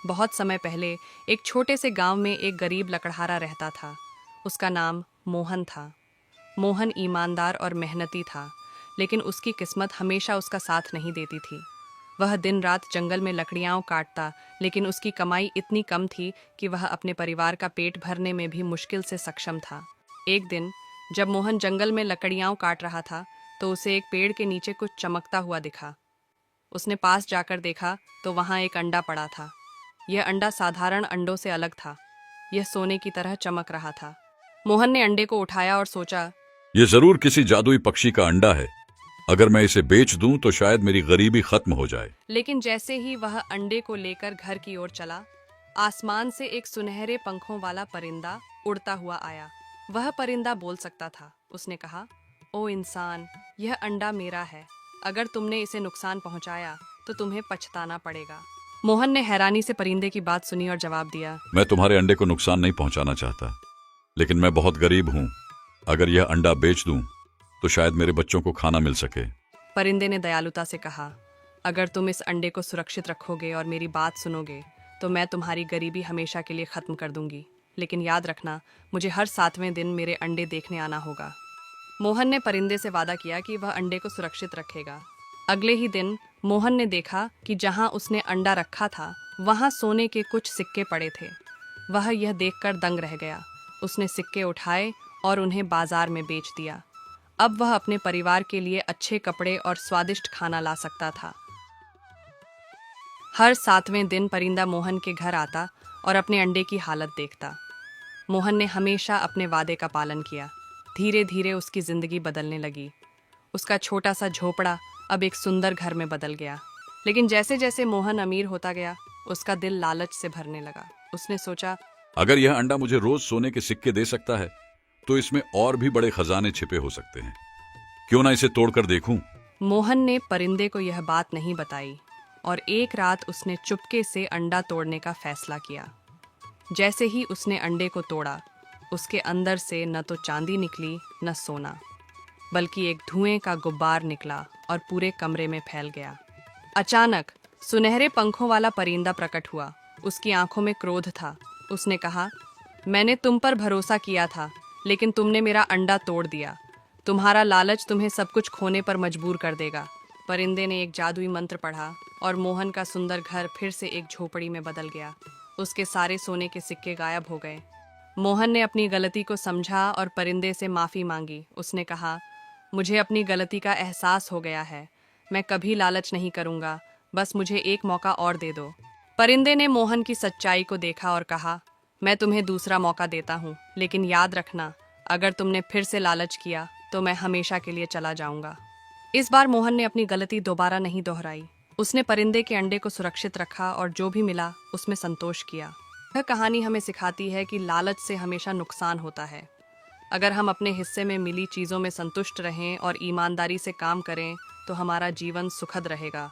बहुत समय पहले एक छोटे से गांव में एक गरीब लकड़हारा रहता था। उसका नाम मोहन था। मोहन ईमानदार और मेहनती था, लेकिन उसकी किस्मत हमेशा उसका साथ नहीं देती थी। वह दिन रात जंगल में लकड़ियाँ काटता, लेकिन उसकी कमाई इतनी कम थी कि वह अपने परिवार का पेट भरने में भी मुश्किल से सक्षम था। एक दिन जब मोहन जंगल में लकड़ियाँ काट रहा था, तो उसे एक पेड़ के नीचे कुछ चमकता हुआ दिखा। उसने पास जाकर देखा तो वहाँ एक अंडा पड़ा था। यह अंडा साधारण अंडों से अलग था। यह सोने की तरह चमक रहा था। मोहन ने अंडे को उठाया और सोचा, ये जरूर किसी जादुई पक्षी का अंडा है। अगर मैं इसे बेच दूं तो शायद मेरी गरीबी खत्म हो जाए। लेकिन जैसे ही वह अंडे को लेकर घर की ओर चला, आसमान से एक सुनहरे पंखों वाला परिंदा उड़ता हुआ आया। वह परिंदा बोल सकता था। उसने कहा, ओ इंसान, यह अंडा मेरा है। अगर तुमने इसे नुकसान पहुंचाया तो तुम्हें पछताना पड़ेगा। मोहन ने हैरानी से परिंदे की बात सुनी और जवाब दिया, मैं तुम्हारे अंडे को नुकसान नहीं पहुंचाना चाहता, लेकिन मैं बहुत गरीब हूं। अगर यह अंडा बेच दूं तो शायद मेरे बच्चों को खाना मिल सके। परिंदे ने दयालुता से कहा, अगर तुम इस अंडे को सुरक्षित रखोगे और मेरी बात सुनोगे तो मैं तुम्हारी गरीबी हमेशा के लिए खत्म कर दूंगी। लेकिन याद रखना, मुझे हर 7वें दिन मेरे अंडे देखने आना होगा। मोहन ने परिंदे से वादा किया कि वह अंडे को सुरक्षित रखेगा। अगले ही दिन मोहन ने देखा कि जहां उसने अंडा रखा था वहां सोने के कुछ सिक्के पड़े थे। वह यह देखकर दंग रह गया। उसने सिक्के उठाए और उन्हें बाजार में बेच दिया। अब वह अपने परिवार के लिए अच्छे कपड़े और स्वादिष्ट खाना ला सकता था। हर 7वें दिन परिंदा मोहन के घर आता और अपने अंडे की हालत देखता। मोहन ने हमेशा अपने वादे का पालन किया। धीरे धीरे उसकी जिंदगी बदलने लगी। उसका छोटा सा झोपड़ा अब एक सुंदर घर में बदल गया। लेकिन जैसे जैसे मोहन अमीर होता गया, उसका दिल लालच से भरने लगा। उसने सोचा, अगर यह अंडा मुझे रोज सोने के सिक्के दे सकता है तो इसमें और भी बड़े खजाने छिपे हो सकते हैं। क्यों ना इसे तोड़कर देखूं। मोहन ने परिंदे को यह बात नहीं बताई और एक रात उसने चुपके से अंडा तोड़ने का फैसला किया। जैसे ही उसने अंडे को तोड़ा, उसके अंदर से न तो चांदी निकली न सोना, बल्कि एक धुएं का गुब्बार निकला और पूरे कमरे में फैल गया। अचानक सुनहरे पंखों वाला परिंदा प्रकट हुआ। उसकी आंखों में क्रोध था। उसने कहा, मैंने तुम पर भरोसा किया था, लेकिन तुमने मेरा अंडा तोड़ दिया। तुम्हारा लालच तुम्हें सब कुछ खोने पर मजबूर कर देगा। परिंदे ने एक जादुई मंत्र पढ़ा और मोहन का सुंदर घर फिर से एक झोपड़ी में बदल गया। उसके सारे सोने के सिक्के गायब हो गए। मोहन ने अपनी गलती को समझा और परिंदे से माफ़ी मांगी। उसने कहा, मुझे अपनी गलती का एहसास हो गया है। मैं कभी लालच नहीं करूँगा। बस मुझे एक मौका और दे दो। परिंदे ने मोहन की सच्चाई को देखा और कहा, मैं तुम्हें दूसरा मौका देता हूँ, लेकिन याद रखना, अगर तुमने फिर से लालच किया तो मैं हमेशा के लिए चला जाऊंगा। इस बार मोहन ने अपनी गलती दोबारा नहीं दोहराई। उसने परिंदे के अंडे को सुरक्षित रखा और जो भी मिला उसमें संतोष किया। यह कहानी हमें सिखाती है कि लालच से हमेशा नुकसान होता है। अगर हम अपने हिस्से में मिली चीज़ों में संतुष्ट रहें और ईमानदारी से काम करें तो हमारा जीवन सुखद रहेगा।